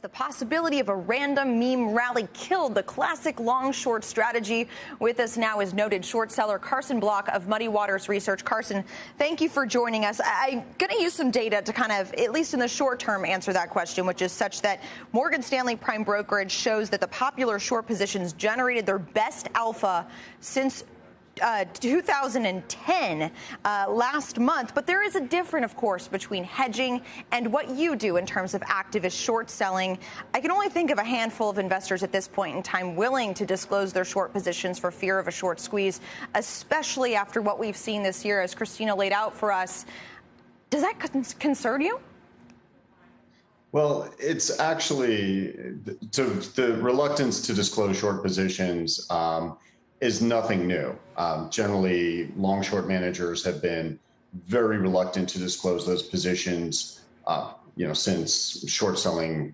The possibility of a random meme rally killed the classic long-short strategy. With us now is noted short seller Carson Block of Muddy Waters Research. Carson, thank you for joining us. I'm going to use some data to kind of, at least in the short term, answer that question, which is such that Morgan Stanley Prime Brokerage shows that the popular short positions generated their best alpha since 2010 last month. But there is a difference, of course, between hedging and what you do in terms of activist short selling. I can only think of a handful of investors at this point in time willing to disclose their short positions for fear of a short squeeze, especially after what we've seen this year, as Christina laid out for us. Does that concern you? Well, it's actually the reluctance to disclose short positions is nothing new. Generally, long-short managers have been very reluctant to disclose those positions, since short selling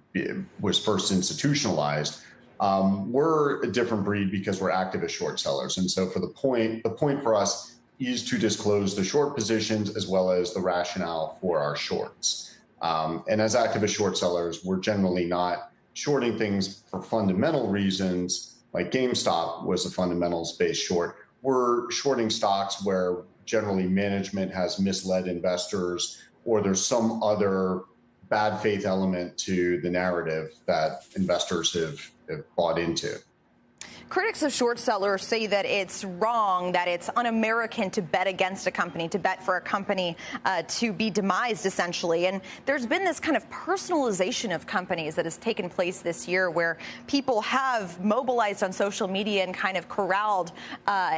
was first institutionalized. We're a different breed because we're activist short sellers, and so the point for us is to disclose the short positions as well as the rationale for our shorts. And as activist short sellers, we're generally not shorting things for fundamental reasons. Like GameStop was a fundamentals-based short. We're shorting stocks where generally management has misled investors, or there's some other bad faith element to the narrative that investors have bought into. Critics of short sellers say that it's wrong, that it's un-American to bet against a company, to bet for a company to be demised, essentially. And there's been this kind of personalization of companies that has taken place this year, where people have mobilized on social media and kind of corralled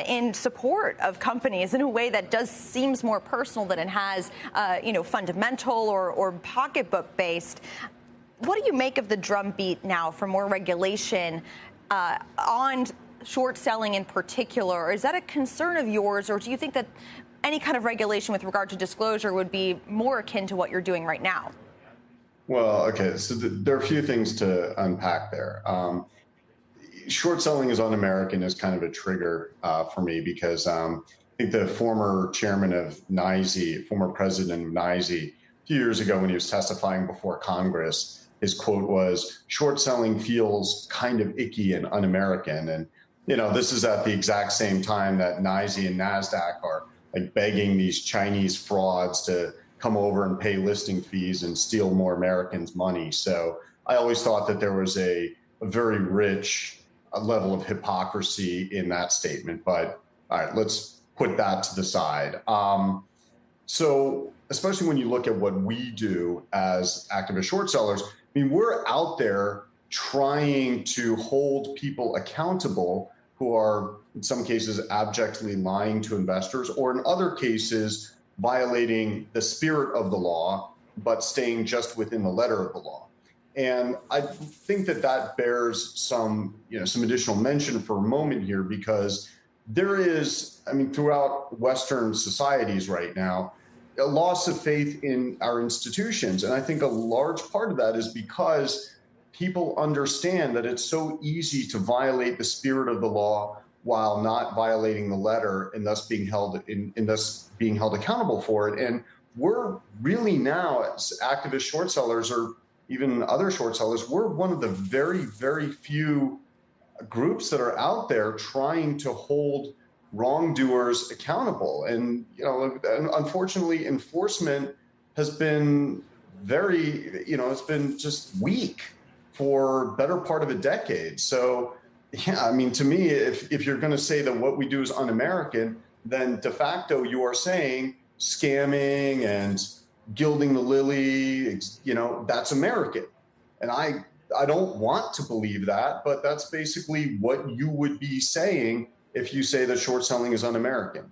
in support of companies in a way that seems more personal than it has, fundamental or pocketbook based. What do you make of the drumbeat now for more regulation on short selling in particular? Is that a concern of yours, or do you think that any kind of regulation with regard to disclosure would be more akin to what you're doing right now? Well, okay, so there are a few things to unpack there. Short selling is un-American is kind of a trigger for me, because I think the former chairman of NYSE, former president of NYSE, a few years ago when he was testifying before Congress, his quote was, "Short selling feels kind of icky and un-American." And, this is at the exact same time that NYSE and NASDAQ are like begging these Chinese frauds to come over and pay listing fees and steal more Americans' money. So I always thought that there was a very rich level of hypocrisy in that statement. But all right, let's put that to the side. So especially when you look at what we do as activist short sellers, we're out there trying to hold people accountable who are, in some cases, abjectly lying to investors, or in other cases, violating the spirit of the law, but staying just within the letter of the law. And I think that bears some additional mention for a moment here, because there is, throughout Western societies right now, a loss of faith in our institutions. And I think a large part of that is because people understand that it's so easy to violate the spirit of the law while not violating the letter, and thus being held accountable for it. And we're really now, as activist short sellers, or even other short sellers, we're one of the very, very few groups that are out there trying to hold wrongdoers accountable. And, unfortunately, enforcement has been it's been just weak for better part of a decade. So, to me, if you're going to say that what we do is un-American, then de facto you are saying scamming and gilding the lily, that's American. And I don't want to believe that, but that's basically what you would be saying if you say that short selling is un-American.